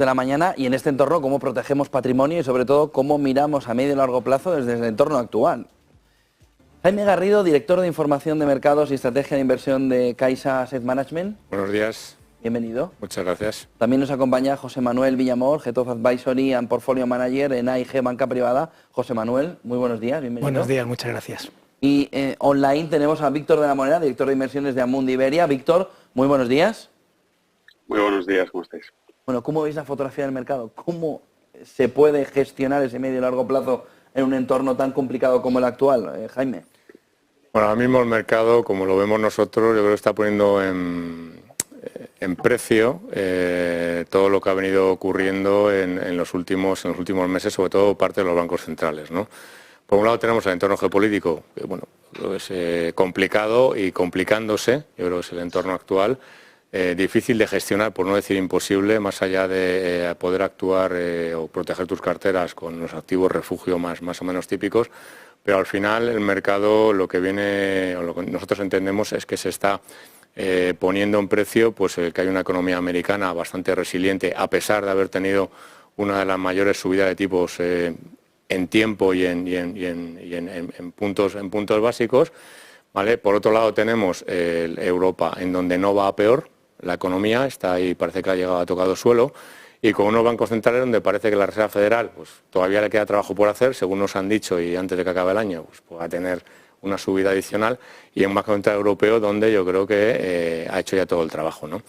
de la mañana, y en este entorno cómo protegemos patrimonio y sobre todo cómo miramos a medio y largo plazo desde el entorno actual. Jaime Garrido, director de Información de Mercados y Estrategia de Inversión de Caixa Asset Management. Buenos días. Bienvenido. Muchas gracias. También nos acompaña José Manuel Villamor, Head of Advisory and Portfolio Manager en AIG Banca Privada. José Manuel, muy buenos días, bienvenido. Buenos días, muchas gracias. Y online tenemos a Víctor de la Moneda, director de inversiones de Amundi Iberia. Víctor, muy buenos días. Muy buenos días, ¿cómo estáis? Bueno, ¿cómo veis la fotografía del mercado? ¿Cómo se puede gestionar ese medio y largo plazo en un entorno tan complicado como el actual, Jaime? Bueno, ahora mismo el mercado, como lo vemos nosotros, yo creo que está poniendo en precio todo lo que ha venido ocurriendo en los últimos meses, sobre todo parte de los bancos centrales, ¿no? Por un lado tenemos el entorno geopolítico, que bueno, es complicado y complicándose, yo creo que es el entorno actual, difícil de gestionar, por no decir imposible, más allá de poder actuar o proteger tus carteras con los activos refugio más o menos típicos, pero al final el mercado lo que viene, o lo que nosotros entendemos es que se está poniendo en precio pues el que hay una economía americana bastante resiliente, a pesar de haber tenido una de las mayores subidas de tipos en tiempo y en puntos básicos, ¿vale? Por otro lado tenemos Europa, en donde no va a peor, la economía está ahí, parece que ha llegado a tocado suelo, y con unos bancos centrales donde parece que la Reserva Federal pues todavía le queda trabajo por hacer, según nos han dicho, y antes de que acabe el año pues va a tener una subida adicional, y en un Banco Central Europeo donde yo creo que ha hecho ya todo el trabajo, ¿no?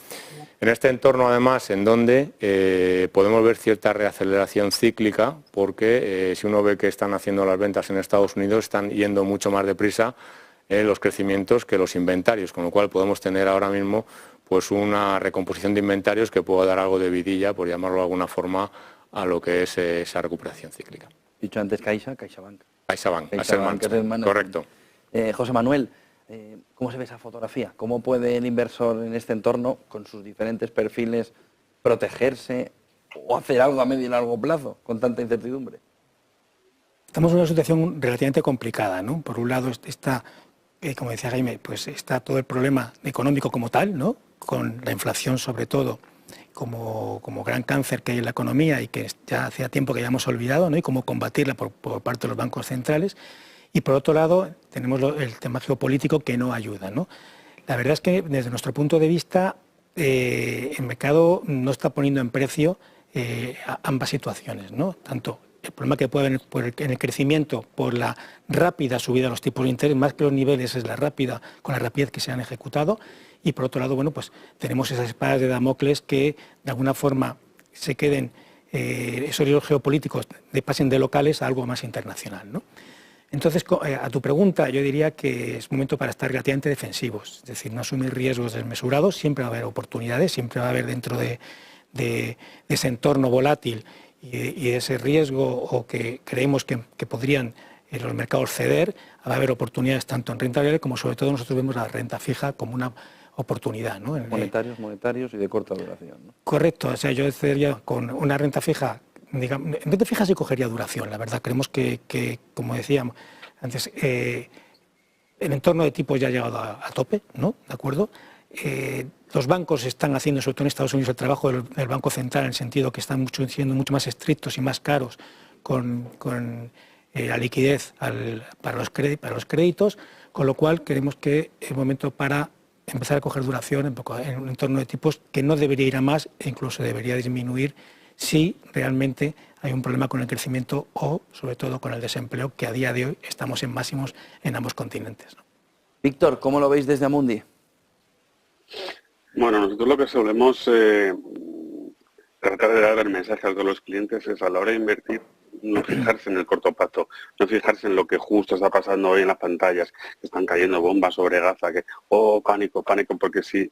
En este entorno, además, en donde podemos ver cierta reaceleración cíclica, porque si uno ve que están haciendo las ventas en Estados Unidos, están yendo mucho más deprisa los crecimientos que los inventarios, con lo cual podemos tener ahora mismo pues una recomposición de inventarios que pueda dar algo de vidilla, por llamarlo de alguna forma, a lo que es esa recuperación cíclica. Dicho antes CaixaBank. CaixaBank, correcto. José Manuel, ¿cómo se ve esa fotografía? ¿Cómo puede el inversor en este entorno, con sus diferentes perfiles, protegerse o hacer algo a medio y largo plazo con tanta incertidumbre? Estamos en una situación relativamente complicada, ¿no? Por un lado está, como decía Jaime, pues está todo el problema económico como tal, ¿no? Con la inflación sobre todo como gran cáncer que hay en la economía y que ya hacía tiempo que ya hemos olvidado, ¿no? Y cómo combatirla por parte de los bancos centrales. Y por otro lado tenemos el tema geopolítico que no ayuda, ¿no? La verdad es que desde nuestro punto de vista el mercado no está poniendo en precio ambas situaciones, ¿no? Tanto el problema que puede haber en el crecimiento por la rápida subida de los tipos de interés, más que los niveles es con la rapidez que se han ejecutado, y por otro lado, bueno, pues tenemos esas espadas de Damocles que de alguna forma se queden, esos riesgos geopolíticos pasen de locales a algo más internacional, ¿no? Entonces, a tu pregunta, yo diría que es momento para estar relativamente defensivos, es decir, no asumir riesgos desmesurados, siempre va a haber oportunidades, siempre va a haber dentro de ese entorno volátil y ese riesgo o que creemos que podrían los mercados ceder, va a haber oportunidades tanto en renta variable como sobre todo nosotros vemos la renta fija como una oportunidad, ¿no? Monetarios y de corta duración, ¿no? Correcto, o sea, yo deciría con una renta fija, digamos, en renta fija sí cogería duración, la verdad, creemos que como decíamos antes, el entorno de tipos ya ha llegado a tope, ¿no? ¿De acuerdo? Los bancos están haciendo, sobre todo en Estados Unidos, el trabajo del Banco Central en el sentido que están siendo mucho más estrictos y más caros con la liquidez para los créditos, con lo cual creemos que es momento para empezar a coger duración en un entorno de tipos que no debería ir a más e incluso debería disminuir si realmente hay un problema con el crecimiento o, sobre todo, con el desempleo, que a día de hoy estamos en máximos en ambos continentes, ¿no? Víctor, ¿cómo lo veis desde Amundi? Bueno, nosotros lo que solemos tratar de dar el mensaje a todos los clientes es a la hora de invertir, no fijarse en el corto plazo, no fijarse en lo que justo está pasando hoy en las pantallas, que están cayendo bombas sobre Gaza, que, pánico, porque si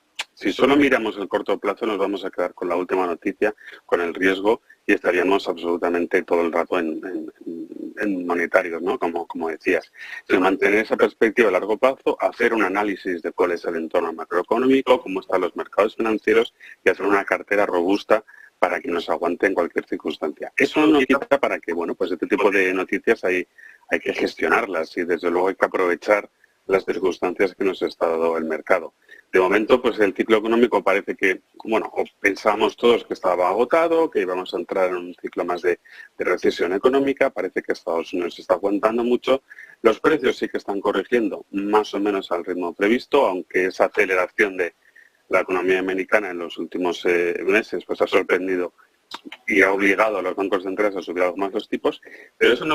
solo miramos el corto plazo nos vamos a quedar con la última noticia, con el riesgo, y estaríamos absolutamente todo el rato en monetarios, ¿no? Como decías. Sin mantener esa perspectiva a largo plazo, hacer un análisis de cuál es el entorno macroeconómico, cómo están los mercados financieros y hacer una cartera robusta para que nos aguante en cualquier circunstancia. Eso no quita para que, bueno, pues este tipo de noticias hay que gestionarlas y desde luego hay que aprovechar las circunstancias que nos está dando el mercado. De momento, pues el ciclo económico parece que, bueno, pensábamos todos que estaba agotado, que íbamos a entrar en un ciclo más de recesión económica, parece que Estados Unidos se está aguantando mucho, los precios sí que están corrigiendo más o menos al ritmo previsto, aunque esa aceleración de la economía americana en los últimos meses pues ha sorprendido y ha obligado a los bancos centrales a subir algo más los tipos, pero eso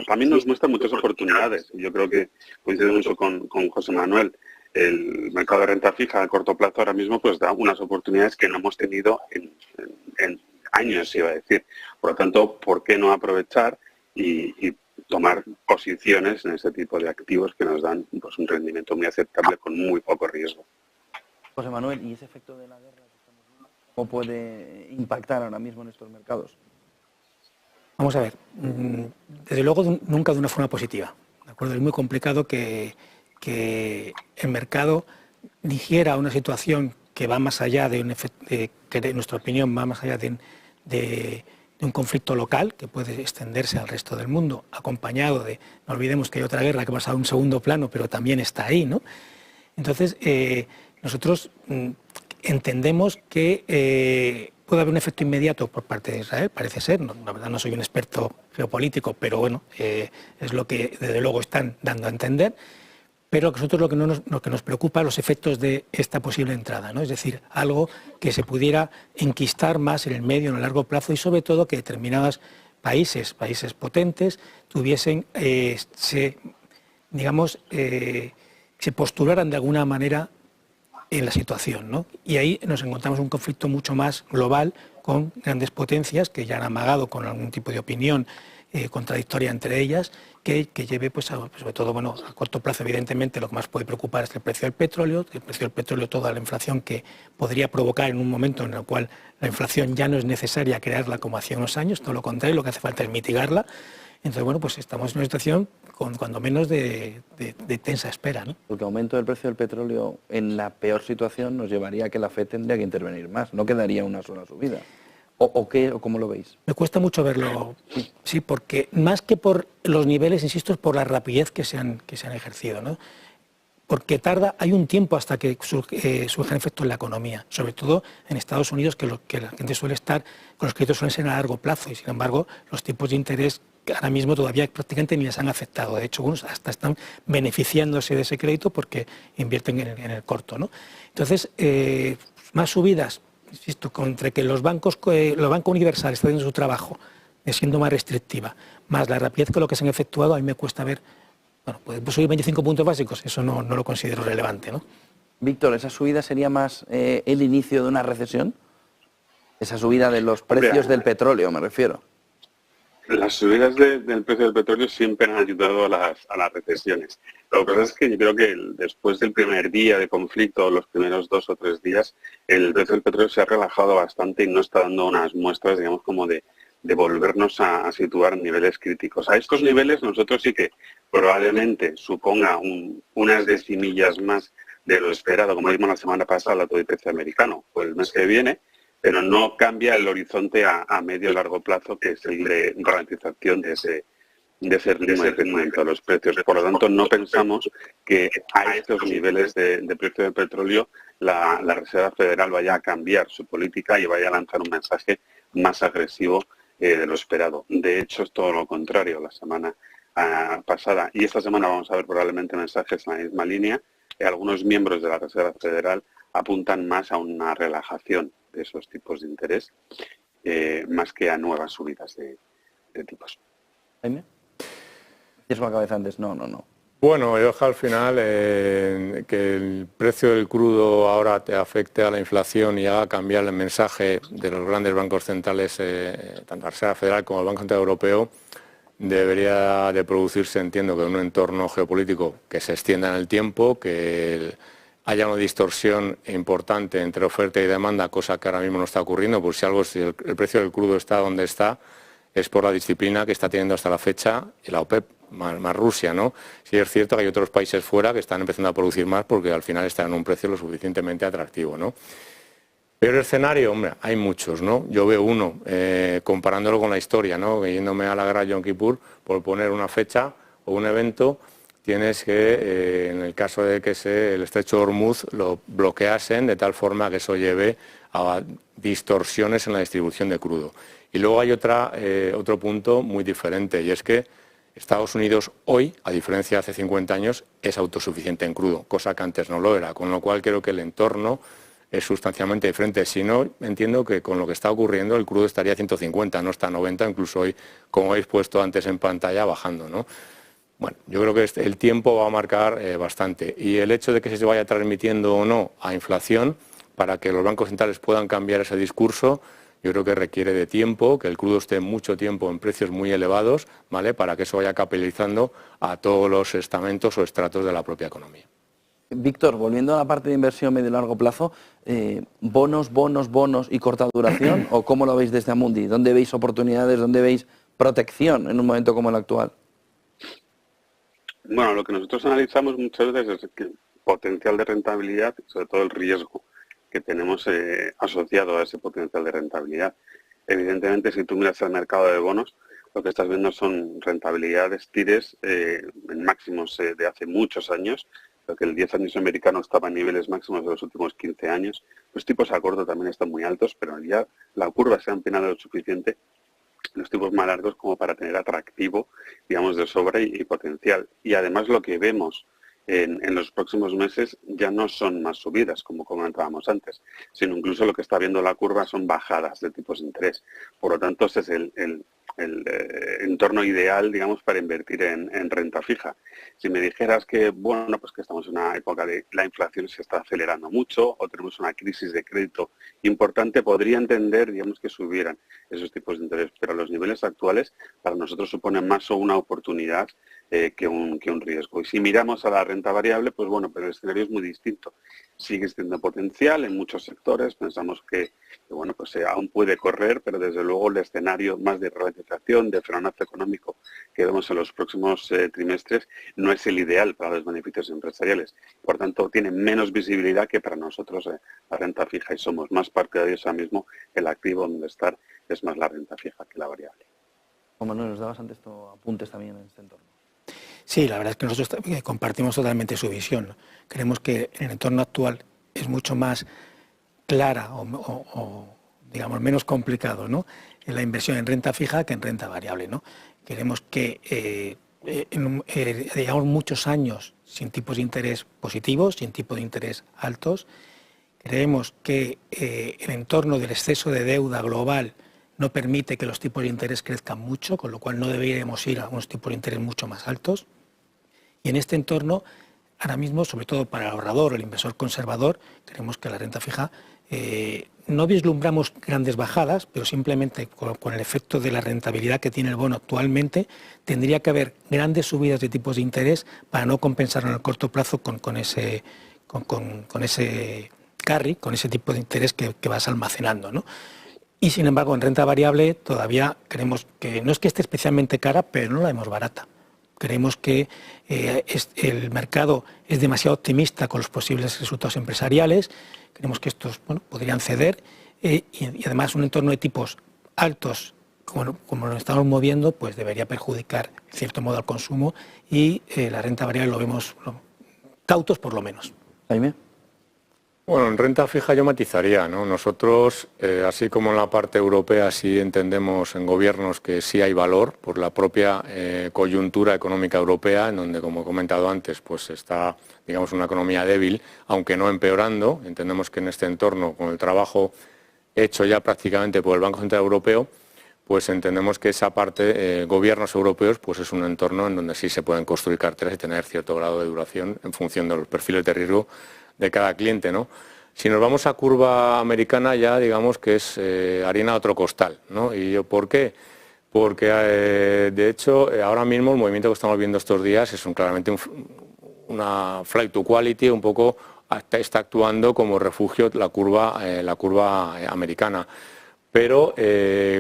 también nos muestra muchas oportunidades. Yo creo que coincido mucho con José Manuel. El mercado de renta fija a corto plazo ahora mismo pues da unas oportunidades que no hemos tenido en años, iba a decir. Por lo tanto, ¿por qué no aprovechar y tomar posiciones en ese tipo de activos que nos dan pues un rendimiento muy aceptable con muy poco riesgo? José Manuel, ¿y ese efecto de la guerra que estamos viendo, cómo puede impactar ahora mismo en estos mercados? Vamos a ver, desde luego nunca de una forma positiva, ¿de acuerdo? Es muy complicado que el mercado digiera una situación que va más allá de que en nuestra opinión va más allá de un conflicto local que puede extenderse al resto del mundo, acompañado de, no olvidemos que hay otra guerra que pasa a un segundo plano, pero también está ahí, ¿no? Entonces, nosotros entendemos que puede haber un efecto inmediato por parte de Israel, parece ser, la verdad no soy un experto geopolítico, pero bueno, es lo que desde luego están dando a entender, pero a nosotros lo que nos preocupa los efectos de esta posible entrada, ¿no? Es decir, algo que se pudiera enquistar más en el medio, en el largo plazo y sobre todo que determinados países potentes tuviesen, se postularan de alguna manera en la situación, ¿no? Y ahí nos encontramos un conflicto mucho más global con grandes potencias que ya han amagado con algún tipo de opinión contradictoria entre ellas, que lleve, pues, sobre todo, bueno, a corto plazo, evidentemente, lo que más puede preocupar es el precio del petróleo, toda la inflación que podría provocar en un momento en el cual la inflación ya no es necesaria crearla como hacía unos años, todo lo contrario, lo que hace falta es mitigarla. Entonces, bueno, pues estamos en una situación cuando menos de tensa espera, ¿no? Porque aumento del precio del petróleo en la peor situación nos llevaría a que la FED tendría que intervenir más, no quedaría una sola subida. ¿O qué, o cómo lo veis? Me cuesta mucho verlo, sí, porque más que por los niveles, insisto, es por la rapidez que se han ejercido, ¿no? Porque hay un tiempo hasta que surjan efectos en la economía, sobre todo en Estados Unidos, que la gente suele estar, con los créditos suelen ser a largo plazo, y sin embargo los tipos de interés ahora mismo todavía prácticamente ni les han afectado. De hecho, algunos hasta están beneficiándose de ese crédito porque invierten en el corto, ¿no? Entonces, más subidas, insisto, entre que los bancos Universal están haciendo su trabajo, siendo más restrictiva, más la rapidez con lo que se han efectuado, a mí me cuesta ver. Bueno, pues subir 25 puntos básicos, eso no lo considero relevante, ¿no? Víctor, ¿esa subida sería más el inicio de una recesión? Esa subida de los precios del petróleo, me refiero. Las subidas del precio del petróleo siempre han ayudado a las recesiones. Lo que pasa es que yo creo que después del primer día de conflicto, los primeros 2 o 3 días, el precio del petróleo se ha relajado bastante y no está dando unas muestras, digamos, como de volvernos a situar en niveles críticos. A estos niveles nosotros sí que probablemente suponga unas decimillas más de lo esperado, como vimos la semana pasada, el dato de IPC americano, o el mes que viene, pero no cambia el horizonte a medio y largo plazo, que es el de garantización de ese ritmo de crecimiento de los precios. Por lo tanto, no pensamos que a estos niveles de precio del petróleo la Reserva Federal vaya a cambiar su política y vaya a lanzar un mensaje más agresivo de lo esperado. De hecho, es todo lo contrario la semana pasada. Y esta semana vamos a ver probablemente mensajes en la misma línea. Algunos miembros de la Reserva Federal apuntan más a una relajación de esos tipos de interés, más que a nuevas subidas de tipos. Jaime, ¿tienes con la cabeza antes? No. Bueno, yo al final que el precio del crudo ahora te afecte a la inflación y haga cambiar el mensaje de los grandes bancos centrales, tanto la Reserva Federal como el Banco Central Europeo, debería de producirse, entiendo, que en un entorno geopolítico que se extienda en el tiempo, que haya una distorsión importante entre oferta y demanda, cosa que ahora mismo no está ocurriendo, pues si el precio del crudo está donde está, es por la disciplina que está teniendo hasta la fecha la OPEP, más Rusia, ¿no? Sí es cierto que hay otros países fuera que están empezando a producir más porque al final están en un precio lo suficientemente atractivo, ¿no? Peor escenario, hombre, hay muchos, ¿no? Yo veo uno, comparándolo con la historia, ¿no? Yéndome a la guerra de Yom Kippur, por poner una fecha o un evento, tienes que, en el caso de que el estrecho de Hormuz lo bloqueasen de tal forma que eso lleve a distorsiones en la distribución de crudo. Y luego hay otro punto muy diferente, y es que Estados Unidos hoy, a diferencia de hace 50 años, es autosuficiente en crudo, cosa que antes no lo era, con lo cual creo que el entorno es sustancialmente diferente. Si no, entiendo que con lo que está ocurriendo el crudo estaría a 150, no está a 90, incluso hoy, como habéis puesto antes en pantalla, bajando, ¿no? Bueno, yo creo que el tiempo va a marcar bastante, y el hecho de que se vaya transmitiendo o no a inflación, para que los bancos centrales puedan cambiar ese discurso, yo creo que requiere de tiempo, que el crudo esté mucho tiempo en precios muy elevados, ¿vale?, para que eso vaya capitalizando a todos los estamentos o estratos de la propia economía. Víctor, volviendo a la parte de inversión medio y largo plazo, bonos y corta duración, ¿o cómo lo veis desde Amundi? ¿Dónde veis oportunidades, dónde veis protección en un momento como el actual? Bueno, lo que nosotros analizamos muchas veces es el potencial de rentabilidad y sobre todo el riesgo que tenemos asociado a ese potencial de rentabilidad. Evidentemente, si tú miras el mercado de bonos, lo que estás viendo son rentabilidades, tires en máximos de hace muchos años, porque el 10 años americano estaba en niveles máximos de los últimos 15 años. Los tipos a corto también están muy altos, pero ya la curva se ha empinado lo suficiente, los tipos más largos, como para tener atractivo, digamos, de sobra y potencial. Y además lo que vemos en los próximos meses ya no son más subidas, como comentábamos antes, sino incluso lo que está viendo la curva son bajadas de tipos de interés. Por lo tanto, ese es el entorno ideal, digamos, para invertir en renta fija. Si me dijeras que, bueno, pues que estamos en una época de la inflación se está acelerando mucho o tenemos una crisis de crédito importante, podría entender, digamos, que subieran esos tipos de interés, pero los niveles actuales para nosotros suponen más una oportunidad que un riesgo. Y si miramos a la renta variable, pues bueno, pero el escenario es muy distinto. Sigue siendo potencial en muchos sectores, pensamos que bueno, pues aún puede correr, pero desde luego el escenario más de ralentización, de frenazo económico que vemos en los próximos trimestres no es el ideal para los beneficios empresariales. Por tanto, tiene menos visibilidad que para nosotros la renta fija, y somos más partidarios ahora mismo el activo donde estar es más la renta fija que la variable. Juan Manuel, nos dabas antes apuntes también en este entorno. Sí, la verdad es que nosotros compartimos totalmente su visión, ¿no? Creemos que en el entorno actual es mucho más clara o digamos, menos complicado, ¿no?, en la inversión en renta fija que en renta variable, ¿no? Queremos que llevamos muchos años sin tipos de interés positivos, sin tipos de interés altos. Creemos que el entorno del exceso de deuda global no permite que los tipos de interés crezcan mucho, con lo cual no deberíamos ir a unos tipos de interés mucho más altos. Y en este entorno, ahora mismo, sobre todo para el ahorrador o el inversor conservador, creemos que la renta fija no vislumbramos grandes bajadas, pero simplemente con el efecto de la rentabilidad que tiene el bono actualmente, tendría que haber grandes subidas de tipos de interés para no compensarlo en el corto plazo con ese carry, con ese tipo de interés que vas almacenando, ¿no? Y sin embargo, en renta variable todavía creemos que no es que esté especialmente cara, pero no la vemos barata. Creemos que el mercado es demasiado optimista con los posibles resultados empresariales. Creemos que estos podrían ceder y además un entorno de tipos altos, como nos estamos moviendo, pues debería perjudicar en cierto modo al consumo, y la renta variable lo vemos cautos por lo menos. Jaime. Bueno, en renta fija yo matizaría, ¿no? Nosotros, así como en la parte europea, sí entendemos en gobiernos que sí hay valor por la propia coyuntura económica europea, en donde, como he comentado antes, pues está, digamos, una economía débil, aunque no empeorando. Entendemos que en este entorno, con el trabajo hecho ya prácticamente por el Banco Central Europeo, pues entendemos que esa parte, gobiernos europeos, pues es un entorno en donde sí se pueden construir carteras y tener cierto grado de duración en función de los perfiles de riesgo de cada cliente, ¿no? Si nos vamos a curva americana, ya digamos que es harina a otro costal, ¿no? ¿Y yo por qué? Porque de hecho ahora mismo el movimiento que estamos viendo estos días es claramente una flight to quality, un poco está actuando como refugio la curva americana. Pero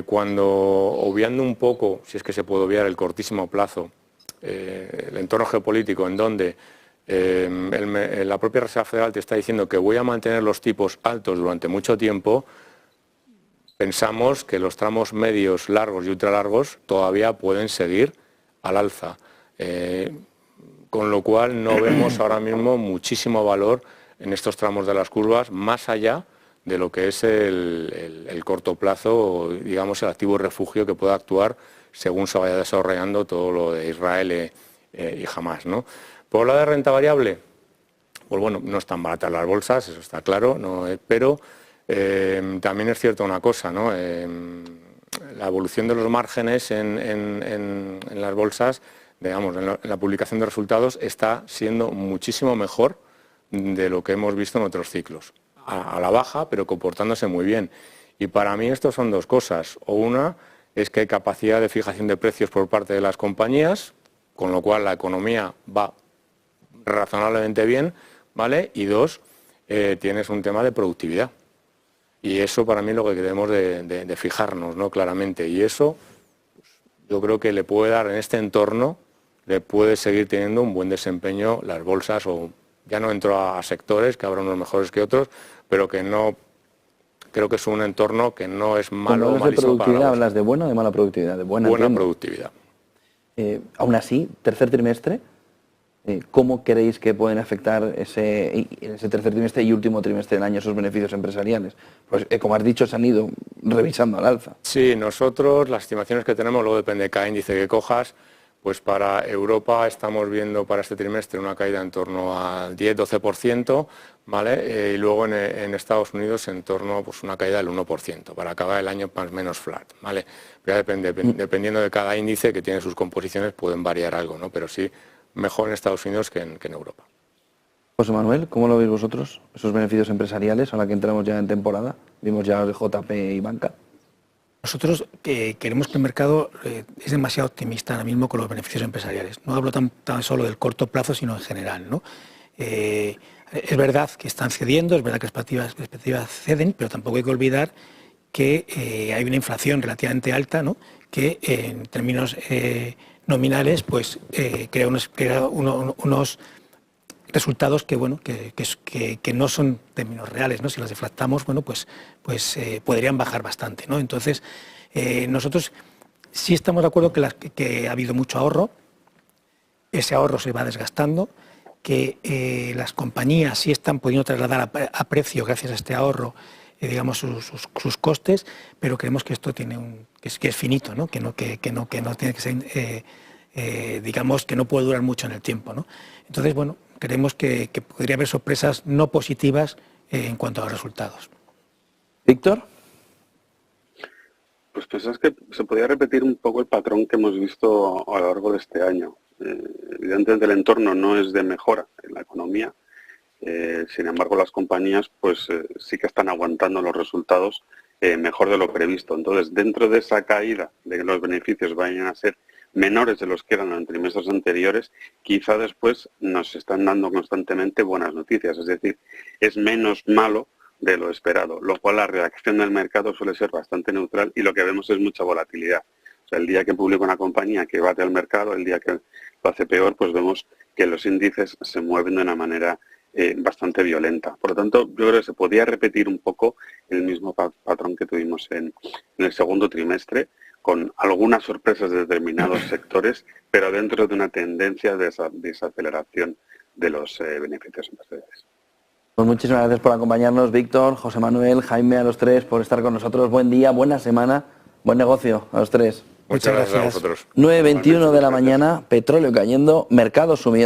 cuando, obviando un poco, si es que se puede obviar el cortísimo plazo, el entorno geopolítico en donde la propia Reserva Federal te está diciendo que voy a mantener los tipos altos durante mucho tiempo, pensamos que los tramos medios, largos y ultralargos todavía pueden seguir al alza. con lo cual no vemos ahora mismo muchísimo valor en estos tramos de las curvas, más allá de lo que es el corto plazo, o digamos el activo refugio que pueda actuar según se vaya desarrollando todo lo de Israel y Hamás, ¿no? Por la de renta variable, pues bueno, no están baratas las bolsas, eso está claro, ¿no? Pero también es cierto una cosa, ¿no? La evolución de los márgenes en las bolsas, digamos, en la publicación de resultados, está siendo muchísimo mejor de lo que hemos visto en otros ciclos. A la baja, pero comportándose muy bien. Y para mí esto son dos cosas. O una es que hay capacidad de fijación de precios por parte de las compañías, con lo cual la economía va razonablemente bien, ¿vale? Y dos, tienes un tema de productividad. Y eso para mí es lo que debemos de fijarnos, ¿no? Claramente. Y eso, pues, yo creo que le puede dar en este entorno, le puede seguir teniendo un buen desempeño las bolsas, o ya no entro a sectores, que habrá unos mejores que otros, pero que no, creo que es un entorno que no es malo o malísimo para la bolsa. ¿Productividad hablas de buena o de mala productividad? De buena productividad. Aún así, tercer trimestre, ¿cómo creéis que pueden afectar ese tercer trimestre y último trimestre del año esos beneficios empresariales? Pues como has dicho, se han ido revisando al alza. Sí, nosotros las estimaciones que tenemos, luego depende de cada índice que cojas, pues para Europa estamos viendo para este trimestre una caída en torno al 10-12%, ¿vale? Y luego en Estados Unidos en torno, pues, una caída del 1%, para acabar el año más o menos flat, ¿vale? Pero ya dependiendo de cada índice que tiene sus composiciones pueden variar algo, ¿no? Pero sí, mejor en Estados Unidos que en Europa. José Manuel, ¿cómo lo veis vosotros, esos beneficios empresariales, ahora que entramos ya en temporada? Vimos ya los de JP y Banca. Nosotros queremos que el mercado es demasiado optimista ahora mismo con los beneficios empresariales. No hablo tan solo del corto plazo, sino en general, ¿no? Es verdad que están cediendo, es verdad que las expectativas ceden, pero tampoco hay que olvidar que hay una inflación relativamente alta, ¿no? Que en términos nominales pues crea unos resultados que bueno que no son términos reales, ¿no? Si los deflactamos, bueno, pues podrían bajar bastante, ¿no? Entonces nosotros sí estamos de acuerdo que ha habido mucho ahorro, ese ahorro se va desgastando, que las compañías sí están pudiendo trasladar a precio gracias a este ahorro, digamos sus costes, pero creemos que esto tiene que es finito, ¿no? Que no tiene que ser digamos que no puede durar mucho en el tiempo, ¿no? Entonces, bueno, creemos que podría haber sorpresas no positivas en cuanto a los resultados. Víctor. Pues pensás que se podría repetir un poco el patrón que hemos visto a lo largo de este año. Evidentemente el entorno no es de mejora en la economía, sin embargo las compañías pues sí que están aguantando los resultados mejor de lo previsto. Entonces, dentro de esa caída de que los beneficios vayan a ser menores de los que eran en trimestres anteriores, quizá después nos están dando constantemente buenas noticias, es decir, es menos malo de lo esperado, lo cual la reacción del mercado suele ser bastante neutral y lo que vemos es mucha volatilidad. O sea, el día que publica una compañía que bate al mercado, el día que lo hace peor, pues vemos que los índices se mueven de una manera bastante violenta. Por lo tanto, yo creo que se podía repetir un poco el mismo patrón que tuvimos en el segundo trimestre, con algunas sorpresas de determinados sectores, pero dentro de una tendencia de desaceleración de los beneficios empresariales. Pues muchísimas gracias por acompañarnos, Víctor, José Manuel, Jaime, a los tres, por estar con nosotros. Buen día, buena semana, buen negocio a los tres. Muchas gracias a vosotros. 9:21 de la mañana, petróleo cayendo, mercados subiendo.